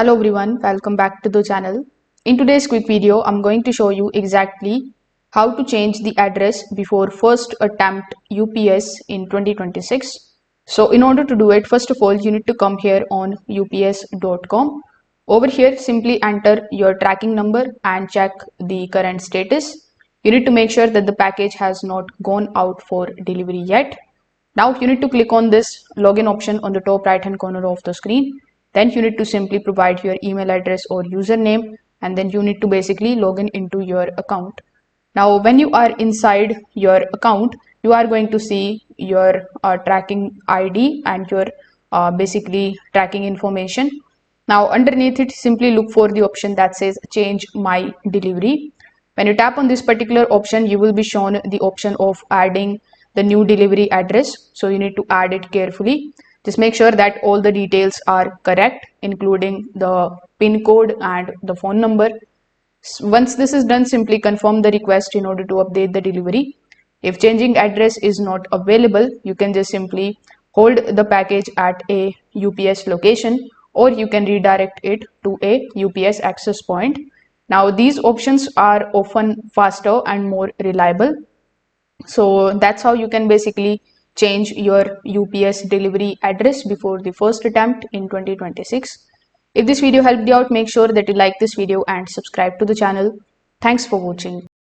Hello everyone, welcome back to the channel. In today's quick video, I'm going to show you exactly how to change the address before first attempt UPS in 2026. So in order to do it, first of all, you need to come here on ups.com. Over here, simply enter your tracking number and check the current status. You need to make sure that the package has not gone out for delivery yet. Now you need to click on this login option on the top right hand corner of the screen. Then you need to simply provide your email address or username, and then you need to basically log in into your account. Now when you are inside your account, you are going to see your tracking ID and your basically tracking information. Now underneath it, simply look for the option that says change my delivery. When you tap on this particular option, you will be shown the option of adding the new delivery address. So you need to add it carefully. Just make sure that all the details are correct, including the PIN code and the phone number. Once this is done, simply confirm the request in order to update the delivery. If changing address is not available, you can just simply hold the package at a UPS location, or you can redirect it to a UPS access point. Now these options are often faster and more reliable. So that's how you can basically change your UPS delivery address before the first attempt in 2026. If this video helped you out, make sure that you like this video and subscribe to the channel. Thanks for watching.